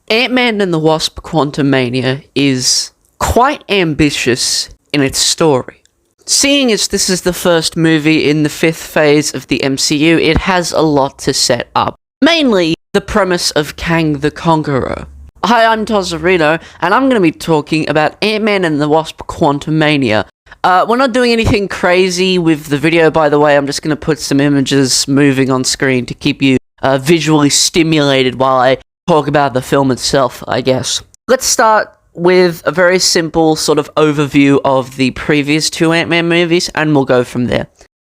Ant-Man and the Wasp: Quantumania is quite ambitious in its story. Seeing as this is the first movie in the fifth phase of the MCU, it has a lot to set up. Mainly, the premise of Kang the Conqueror. Hi, I'm Tozzarino, and I'm going to be talking about Ant-Man and the Wasp: Quantumania. We're not doing anything crazy with the video, by the way. I'm just going to put some images moving on screen to keep you visually stimulated while I talk about the film itself, I guess. Let's start with a very simple sort of overview of the previous two Ant-Man movies, and we'll go from there.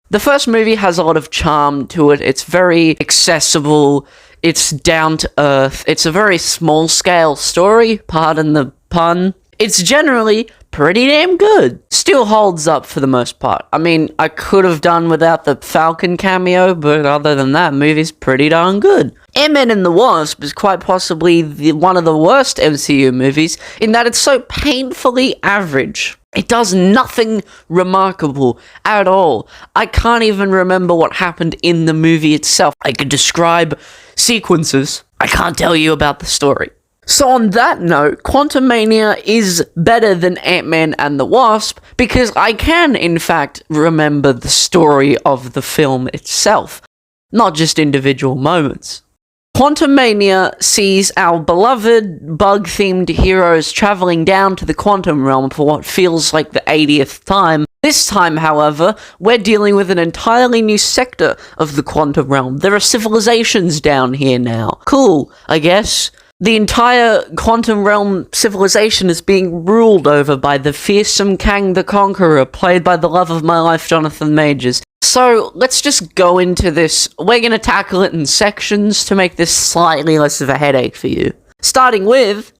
The first movie has a lot of charm to it. It's very accessible. It's down to earth. It's a very small-scale story, pardon the pun. It's generally pretty damn good. Still holds up for the most part. I mean, I could have done without the Falcon cameo, but other than that, movie's pretty darn good. Ant-Man and the Wasp is quite possibly one of the worst MCU movies in that it's so painfully average. It does nothing remarkable at all. I can't even remember what happened in the movie itself. I could describe sequences. I can't tell you about the story. So on that note, Quantumania is better than Ant-Man and the Wasp because I can, in fact, remember the story of the film itself, not just individual moments. Quantumania sees our beloved bug-themed heroes traveling down to the quantum realm for what feels like the 80th time. This time, however, we're dealing with an entirely new sector of the quantum realm. There are civilizations down here now. Cool, I guess. The entire quantum realm civilization is being ruled over by the fearsome Kang the Conqueror, played by the love of my life, Jonathan Majors. So, let's just go into this. We're gonna tackle it in sections to make this slightly less of a headache for you. Starting with...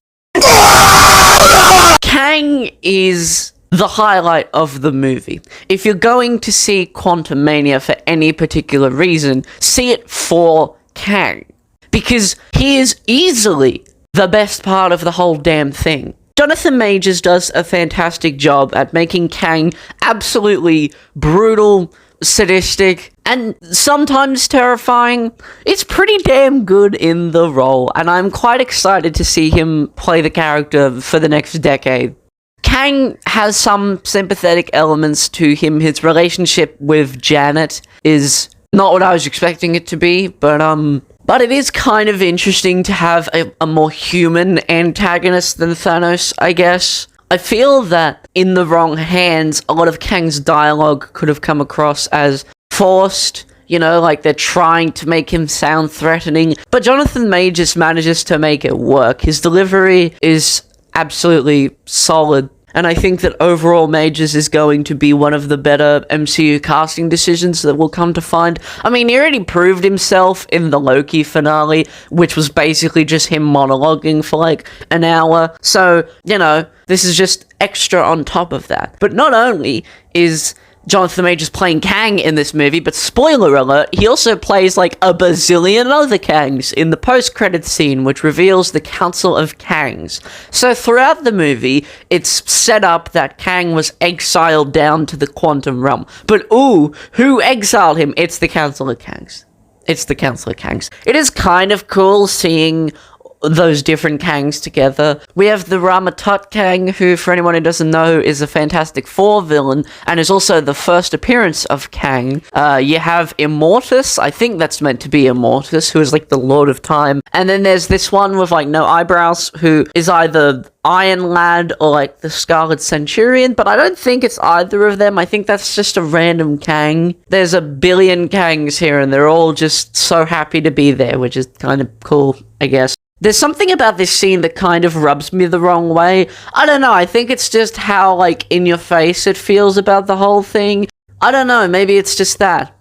Kang is the highlight of the movie. If you're going to see Quantumania for any particular reason, see it for Kang. Because he is easily the best part of the whole damn thing. Jonathan Majors does a fantastic job at making Kang absolutely brutal, sadistic, and sometimes terrifying. It's pretty damn good in the role, and I'm quite excited to see him play the character for the next decade. Kang has some sympathetic elements to him. His relationship with Janet is not what I was expecting it to be, but it is kind of interesting to have a more human antagonist than Thanos, I guess. I feel that in the wrong hands, a lot of Kang's dialogue could have come across as forced, you know, like they're trying to make him sound threatening. But Jonathan Majors manages to make it work. His delivery is absolutely solid. And I think that overall Majors is going to be one of the better MCU casting decisions that we'll come to find. I mean, he already proved himself in the Loki finale, which was basically just him monologuing for like an hour. So, you know, this is just extra on top of that. But not only is Jonathan Majors playing Kang in this movie, but spoiler alert, he also plays like a bazillion other Kangs in the post-credits scene, which reveals the Council of Kangs. So throughout the movie, it's set up that Kang was exiled down to the quantum realm. But ooh, who exiled him? It's the Council of Kangs. It's the Council of Kangs. It is kind of cool seeing those different Kangs together. We have the Ramatut Kang, who, for anyone who doesn't know, is a Fantastic Four villain, and is also the first appearance of Kang. You have Immortus, I think that's meant to be Immortus, who is like the Lord of Time. And then there's this one with like no eyebrows, who is either Iron Lad or like the Scarlet Centurion, but I don't think it's either of them. I think that's just a random Kang. There's a billion Kangs here, and they're all just so happy to be there, which is kind of cool, I guess. There's something about this scene that kind of rubs me the wrong way. I don't know, I think it's just how, like, in your face it feels about the whole thing. I don't know, maybe it's just that.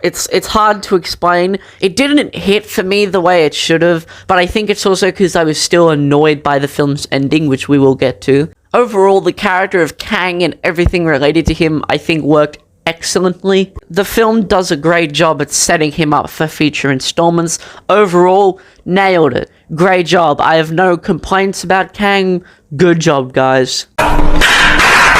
It's hard to explain. It didn't hit for me the way it should have, but I think it's also because I was still annoyed by the film's ending, which we will get to. Overall, the character of Kang and everything related to him, I think, worked excellently. The film does a great job at setting him up for future installments. Overall, nailed it. Great job. I have no complaints about Kang. Good job, guys.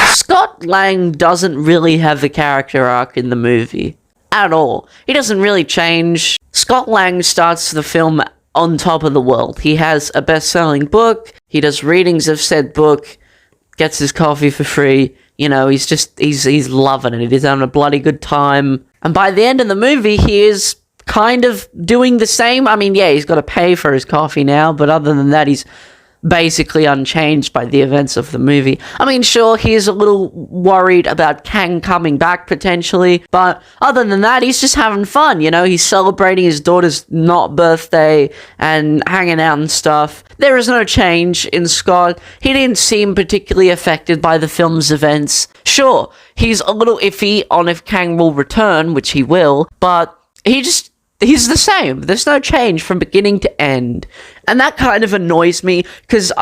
Scott Lang doesn't really have a character arc in the movie. At all. He doesn't really change. Scott Lang starts the film on top of the world. He has a best-selling book, he does readings of said book, gets his coffee for free, you know, he's loving it, he's having a bloody good time, and by the end of the movie, he is kind of doing the same. I mean, yeah, he's got to pay for his coffee now, but other than that, he's basically unchanged by the events of the movie. I mean, sure, he is a little worried about Kang coming back potentially, but other than that, he's just having fun, you know, he's celebrating his daughter's not birthday and hanging out and stuff. There is no change in Scott. He didn't seem particularly affected by the film's events. Sure, he's a little iffy on if Kang will return, which he will, but he's the same. There's no change from beginning to end. And that kind of annoys me, because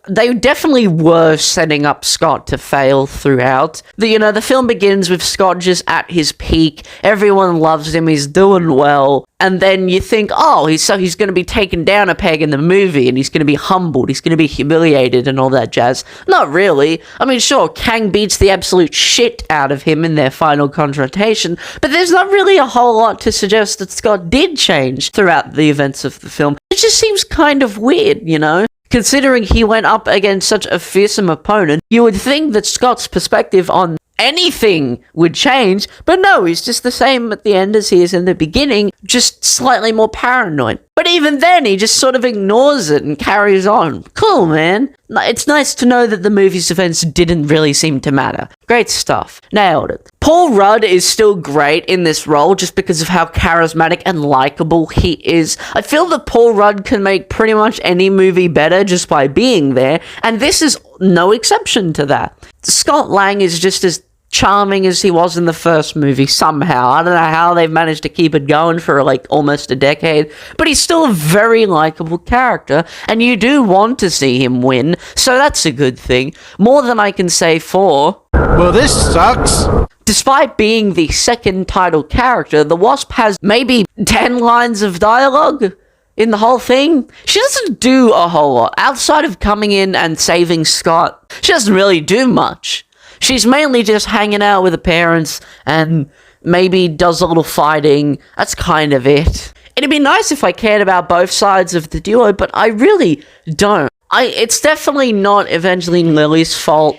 they definitely were setting up Scott to fail throughout. The film begins with Scott just at his peak. Everyone loves him. He's doing well. And then you think, oh, he's going to be taken down a peg in the movie, and he's going to be humbled. He's going to be humiliated and all that jazz. Not really. I mean, sure, Kang beats the absolute shit out of him in their final confrontation, but there's not really a whole lot to suggest that Scott did change throughout the events of the film. It just seems kind of weird, you know? Considering he went up against such a fearsome opponent, you would think that Scott's perspective on anything would change, but no, he's just the same at the end as he is in the beginning, just slightly more paranoid. But even then, he just sort of ignores it and carries on. Cool, man. It's nice to know that the movie's events didn't really seem to matter. Great stuff. Nailed it. Paul Rudd is still great in this role just because of how charismatic and likable he is. I feel that Paul Rudd can make pretty much any movie better just by being there, and this is no exception to that. Scott Lang is just as charming as he was in the first movie somehow. I don't know how they've managed to keep it going for like almost a decade, but he's still a very likable character, and you do want to see him win, so that's a good thing. More than I can say for... Well, this sucks. Despite being the second title character, the Wasp has maybe 10 lines of dialogue in the whole thing. She doesn't do a whole lot. Outside of coming in and saving Scott, she doesn't really do much. She's mainly just hanging out with her parents and maybe does a little fighting. That's kind of it. It'd be nice if I cared about both sides of the duo, but I really don't. It's definitely not Evangeline Lilly's fault.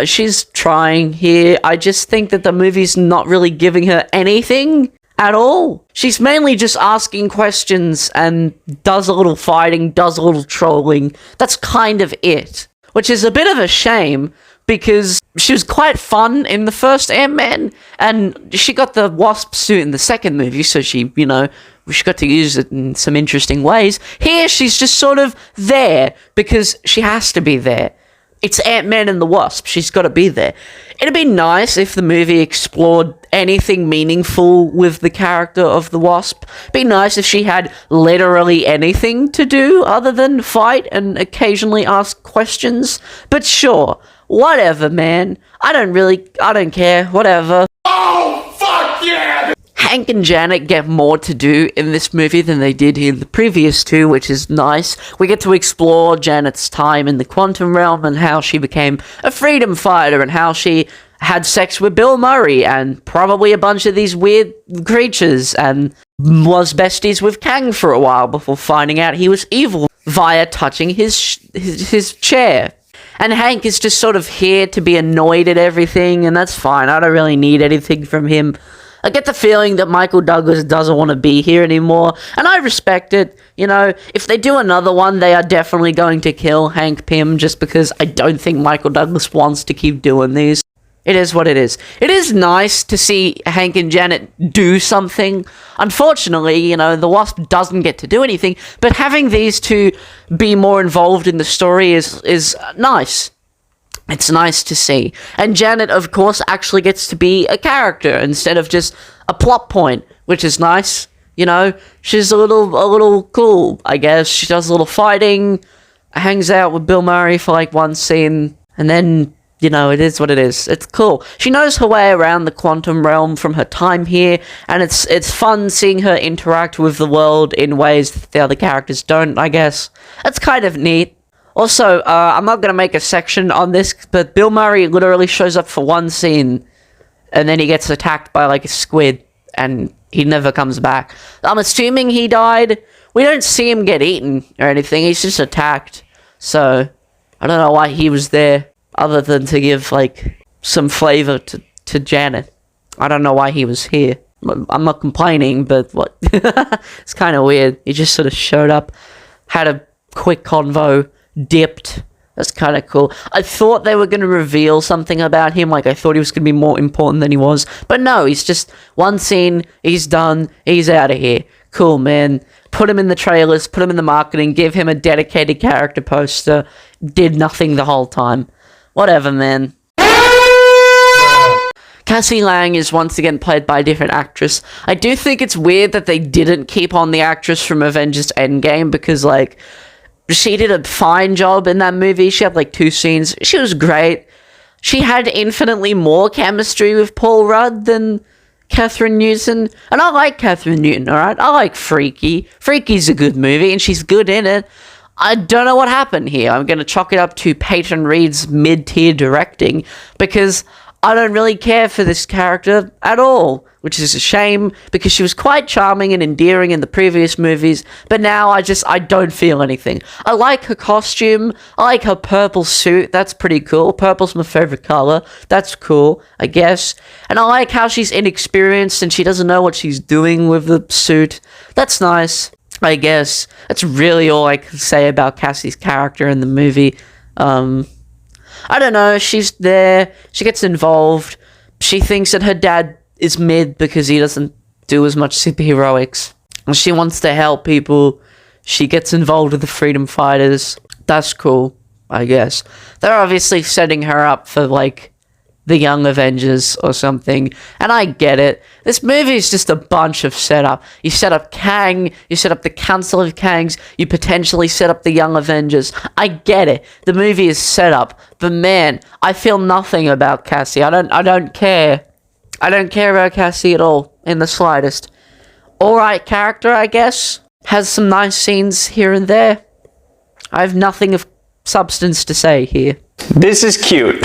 She's trying here. I just think that the movie's not really giving her anything at all. She's mainly just asking questions and does a little fighting, does a little trolling. That's kind of it. Which is a bit of a shame, because she was quite fun in the first Ant-Man, and she got the Wasp suit in the second movie, so she got to use it in some interesting ways. Here, she's just sort of there, because she has to be there. It's Ant-Man and the Wasp, she's got to be there. It'd be nice if the movie explored anything meaningful with the character of the Wasp. It'd be nice if she had literally anything to do other than fight and occasionally ask questions. But sure, whatever, man. I don't care, whatever. Oh, fuck yeah! Hank and Janet get more to do in this movie than they did in the previous two, which is nice. We get to explore Janet's time in the quantum realm and how she became a freedom fighter and how she had sex with Bill Murray and probably a bunch of these weird creatures and was besties with Kang for a while before finding out he was evil via touching his chair. And Hank is just sort of here to be annoyed at everything, and that's fine. I don't really need anything from him. I get the feeling that Michael Douglas doesn't want to be here anymore, and I respect it. You know, if they do another one, they are definitely going to kill Hank Pym, just because I don't think Michael Douglas wants to keep doing these. It is what it is. It is nice to see Hank and Janet do something. Unfortunately, the Wasp doesn't get to do anything, but having these two be more involved in the story is nice. It's nice to see. And Janet, of course, actually gets to be a character instead of just a plot point, which is nice. She's a little cool, I guess. She does a little fighting, hangs out with Bill Murray for like one scene, and then it is what it is. It's cool. She knows her way around the quantum realm from her time here, and it's fun seeing her interact with the world in ways that the other characters don't, I guess. That's kind of neat. Also, I'm not going to make a section on this, but Bill Murray literally shows up for one scene, and then he gets attacked by like a squid, and he never comes back. I'm assuming he died, we don't see him get eaten or anything. He's just attacked. So, I don't know why he was there, other than to give, like, some flavor to Janet. I don't know why he was here. I'm not complaining, but what? It's kind of weird. He just sort of showed up, had a quick convo, dipped. That's kind of cool. I thought they were going to reveal something about him. Like, I thought he was going to be more important than he was. But no, he's just one scene, he's done, he's out of here. Cool, man. Put him in the trailers, put him in the marketing, give him a dedicated character poster. Did nothing the whole time. Whatever, man. Cassie Lang is once again played by a different actress. I do think it's weird that they didn't keep on the actress from Avengers Endgame, because, like, she did a fine job in that movie. She had, like, 2 scenes. She was great. She had infinitely more chemistry with Paul Rudd than Catherine Newton. And I like Catherine Newton, alright? I like Freaky. Freaky's a good movie, and she's good in it. I don't know what happened here. I'm going to chalk it up to Peyton Reed's mid-tier directing, because I don't really care for this character at all, which is a shame, because she was quite charming and endearing in the previous movies, but now I don't feel anything. I like her costume, I like her purple suit, that's pretty cool. Purple's my favorite color, that's cool, I guess. And I like how she's inexperienced and she doesn't know what she's doing with the suit. That's nice, I guess. That's really all I can say about Cassie's character in the movie. I don't know, she's there, she gets involved, she thinks that her dad is mid because he doesn't do as much superheroics, and she wants to help people. She gets involved with the freedom fighters. That's cool, I guess. They're obviously setting her up for, like, the Young Avengers or something, and I get it. This movie is just a bunch of setup. You set up Kang, you set up the Council of Kangs, you potentially set up the Young Avengers. I get it. The movie is set up, but man, I feel nothing about Cassie. I don't care. I don't care about Cassie at all, in the slightest. Alright character, I guess. Has some nice scenes here and there. I have nothing of substance to say here. This is cute.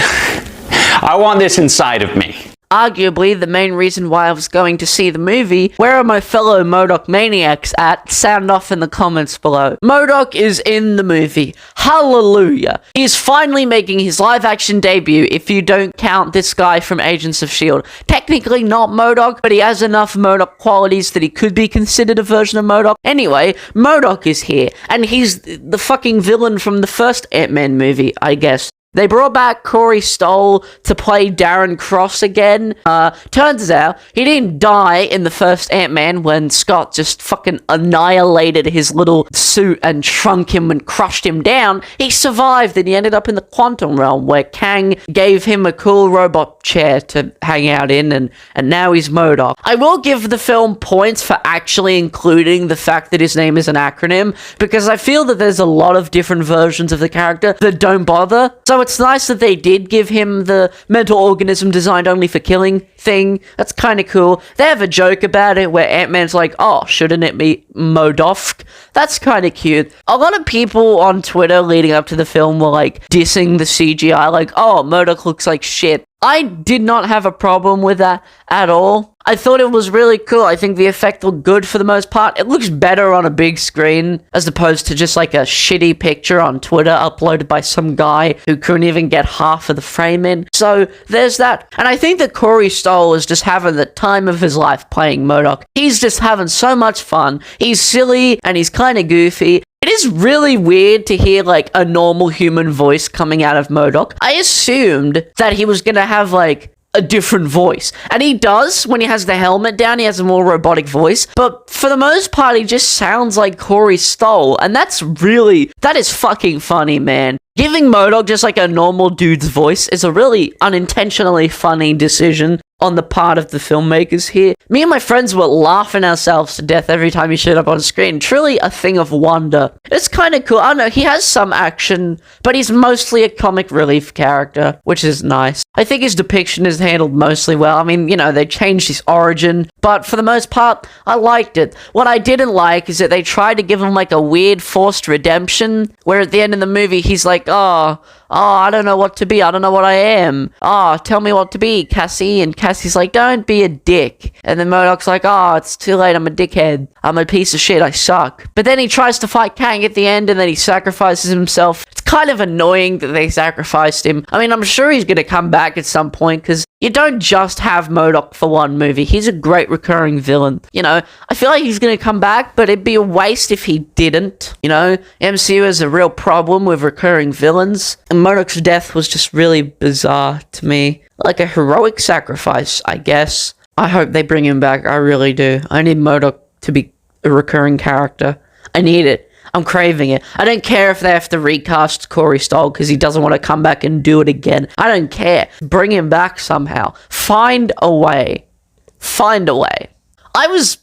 I want this inside of me. Arguably, the main reason why I was going to see the movie. Where are my fellow Modoc maniacs at? Sound off in the comments below. Modoc is in the movie. Hallelujah. He is finally making his live-action debut, if you don't count this guy from Agents of S.H.I.E.L.D. Technically not Modoc, but he has enough Modoc qualities that he could be considered a version of Modoc. Anyway, Modoc is here, and he's the fucking villain from the first Ant-Man movie, I guess. They brought back Corey Stoll to play Darren Cross again. Turns out, he didn't die in the first Ant-Man when Scott just fucking annihilated his little suit and shrunk him and crushed him down. He survived and he ended up in the quantum realm where Kang gave him a cool robot chair to hang out in, and now he's MODOK. I will give the film points for actually including the fact that his name is an acronym, because I feel that there's a lot of different versions of the character that don't bother. So it's nice that they did give him the mental organism designed only for killing thing. That's kind of cool. They have a joke about it where Ant-Man's like, oh, shouldn't it be Modoc? That's kind of cute. A lot of people on Twitter leading up to the film were like dissing the CGI, like, oh, Modoc looks like shit. I did not have a problem with that at all. I thought it was really cool. I think the effect looked good for the most part. It looks better on a big screen as opposed to just like a shitty picture on Twitter uploaded by some guy who couldn't even get half of the frame in. So there's that. And I think that Corey Stoll is just having the time of his life playing MODOK. He's just having so much fun. He's silly and he's kind of goofy. It is really weird to hear, like, a normal human voice coming out of MODOK. I assumed that he was gonna have, like, a different voice. And he does, when he has the helmet down, he has a more robotic voice. But for the most part, he just sounds like Corey Stoll. And that is fucking funny, man. Giving MODOK just like a normal dude's voice is a really unintentionally funny decision on the part of the filmmakers here. Me and my friends were laughing ourselves to death every time he showed up on screen. Truly a thing of wonder. It's kind of cool. I don't know, he has some action, but he's mostly a comic relief character, which is nice. I think his depiction is handled mostly well. I mean, you know, they changed his origin, but for the most part, I liked it. What I didn't like is that they tried to give him like a weird forced redemption, where at the end of the movie, he's like, oh, oh, I don't know what to be. I don't know what I am. Oh, tell me what to be, Cassie. And Cassie's like, don't be a dick. And then Modoc's like, oh, it's too late. I'm a dickhead. I'm a piece of shit. I suck. But then he tries to fight Kang at the end, and then he sacrifices himself. It's kind of annoying that they sacrificed him. I mean, I'm sure he's going to come back at some point, because you don't just have Modoc for one movie. He's a great recurring villain. You know, I feel like he's going to come back, but it'd be a waste if he didn't. You know, MCU has a real problem with recurring villains, and Modoc's death was just really bizarre to me. Like a heroic sacrifice, I guess. I hope they bring him back. I really do. I need Modoc to be a recurring character. I need it. I'm craving it. I don't care if they have to recast Corey Stoll because he doesn't want to come back and do it again. I don't care. Bring him back somehow. Find a way. Find a way. I was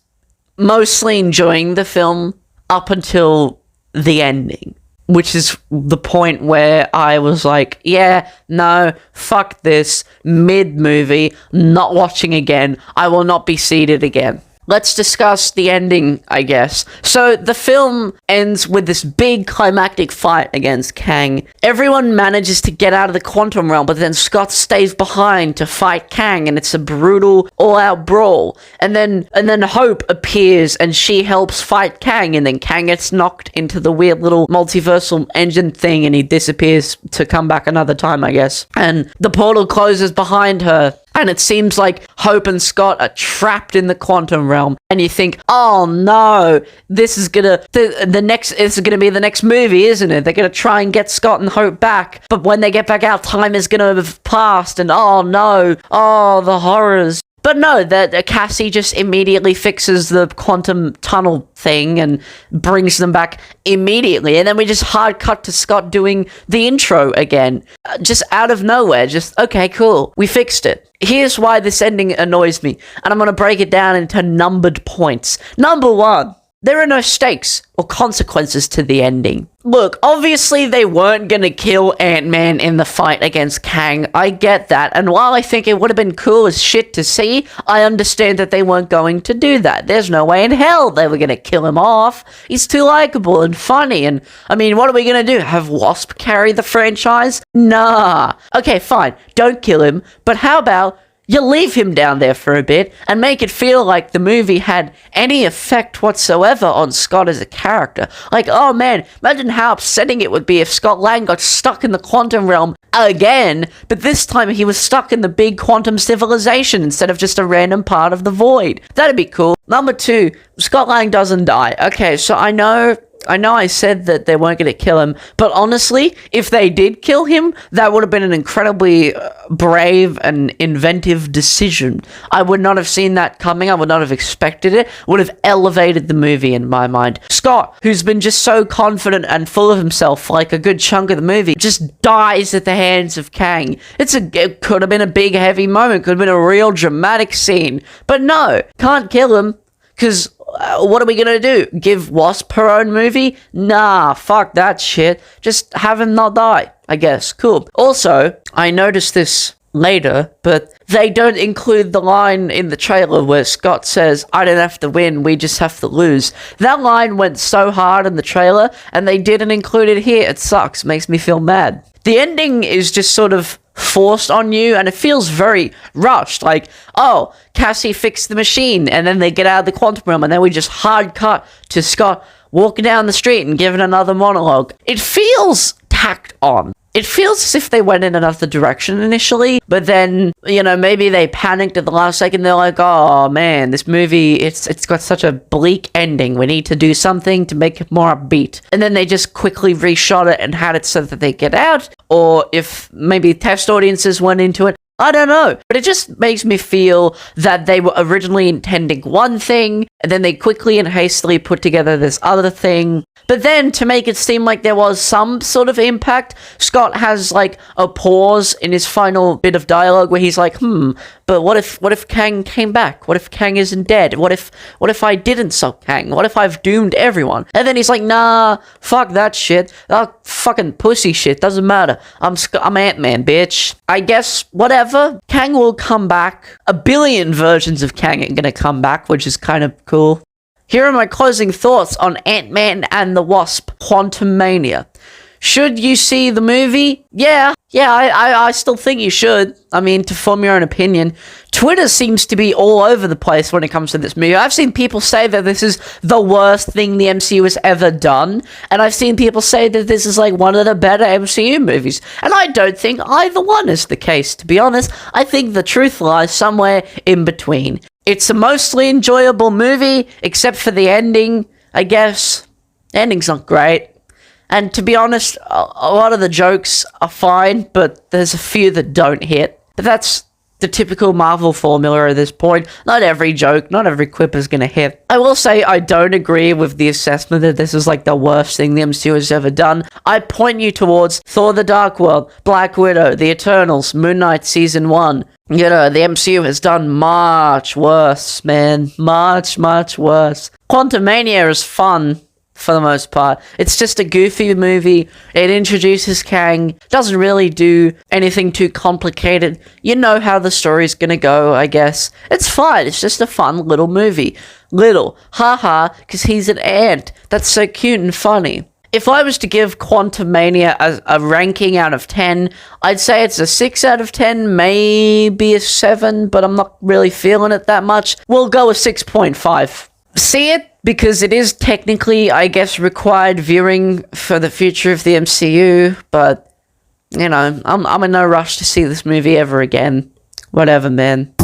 mostly enjoying the film up until the ending, which is the point where I was like, yeah, no, fuck this, mid-movie, not watching again, I will not be seated again. Let's discuss the ending, I guess. So, the film ends with this big climactic fight against Kang. Everyone manages to get out of the quantum realm, but then Scott stays behind to fight Kang, and it's a brutal, all-out brawl. And then Hope appears, and she helps fight Kang, and then Kang gets knocked into the weird little multiversal engine thing, and he disappears to come back another time, I guess. And the portal closes behind her. And it seems like Hope and Scott are trapped in the quantum realm. And you think, oh no, this is gonna be the next movie, isn't it? They're gonna try and get Scott and Hope back. But when they get back out, time is gonna have passed. And oh no, oh, the horrors. But no, that Cassie just immediately fixes the quantum tunnel thing and brings them back immediately. And then we just hard cut to Scott doing the intro again. Just out of nowhere. Just, okay, cool. We fixed it. Here's why this ending annoys me. And I'm going to break it down into numbered points. Number 1. There are no stakes or consequences to the ending. Look, obviously they weren't gonna kill Ant-Man in the fight against Kang. I get that, and while I think it would have been cool as shit to see, I understand that they weren't going to do that. There's no way in hell they were gonna kill him off. He's too likable and funny, and I mean, what are we gonna do? Have Wasp carry the franchise? Nah. Okay, fine, don't kill him, but how about you leave him down there for a bit and make it feel like the movie had any effect whatsoever on Scott as a character. Like, oh man, imagine how upsetting it would be if Scott Lang got stuck in the quantum realm again, but this time he was stuck in the big quantum civilization instead of just a random part of the void. That'd be cool. Number 2, Scott Lang doesn't die. Okay, so I know I said that they weren't going to kill him, but honestly, if they did kill him, that would have been an incredibly brave and inventive decision. I would not have seen that coming. I would not have expected it. Would have elevated the movie in my mind. Scott, who's been just so confident and full of himself for like a good chunk of the movie, just dies at the hands of Kang. It could have been a big, heavy moment. Could have been a real dramatic scene. But no, can't kill him, because what are we gonna do? Give Wasp her own movie? Nah, fuck that shit. Just have him not die, I guess. Cool. Also, I noticed this later, but they don't include the line in the trailer where Scott says, I don't have to win, we just have to lose. That line went so hard in the trailer, and they didn't include it here. It sucks. Makes me feel mad. The ending is just sort of forced on you, and it feels very rushed. Like, oh, Cassie fixed the machine, and then they get out of the quantum realm, and then we just hard cut to Scott walking down the street and giving another monologue. It feels tacked on. It feels as if they went in another direction initially, but then, you know, maybe they panicked at the last second. They're like, oh man, this movie, it's got such a bleak ending. We need to do something to make it more upbeat. And then they just quickly reshot it and had it so that they get out. Or if maybe test audiences went into it, I don't know, but it just makes me feel that they were originally intending one thing, and then they quickly and hastily put together this other thing. But then, to make it seem like there was some sort of impact, Scott has, like, a pause in his final bit of dialogue where he's like, but what if Kang came back? What if Kang isn't dead? What if I didn't stop Kang? What if I've doomed everyone? And then he's like, nah, fuck that shit. That fucking pussy shit, doesn't matter. I'm Ant-Man, bitch. I guess, whatever. Kang will come back. A billion versions of Kang are gonna come back, which is kind of cool. Here are my closing thoughts on Ant-Man and the Wasp: Quantumania. Should you see the movie? Yeah, I still think you should. I mean, to form your own opinion. Twitter seems to be all over the place when it comes to this movie. I've seen people say that this is the worst thing the MCU has ever done, and I've seen people say that this is like one of the better MCU movies. And I don't think either one is the case, to be honest. I think the truth lies somewhere in between. It's a mostly enjoyable movie, except for the ending, I guess. The ending's not great. And to be honest, a lot of the jokes are fine, but there's a few that don't hit. But that's the typical Marvel formula at this point. Not every joke, not every quip is gonna hit. I will say I don't agree with the assessment that this is like the worst thing the MCU has ever done. I point you towards Thor: The Dark World, Black Widow, The Eternals, Moon Knight Season 1. You know, the MCU has done much worse, man. Much worse. Quantumania is fun, for the most part. It's just a goofy movie. It introduces Kang. Doesn't really do anything too complicated. You know how the story's gonna go, I guess. It's fine. It's just a fun little movie. Little. Haha, because he's an ant. That's so cute and funny. If I was to give Quantumania a ranking out of 10, I'd say it's a 6 out of 10, maybe a 7, but I'm not really feeling it that much. We'll go with 6.5. See it, because it is technically, I guess, required viewing for the future of the MCU, but, you know, I'm in no rush to see this movie ever again. Whatever, man.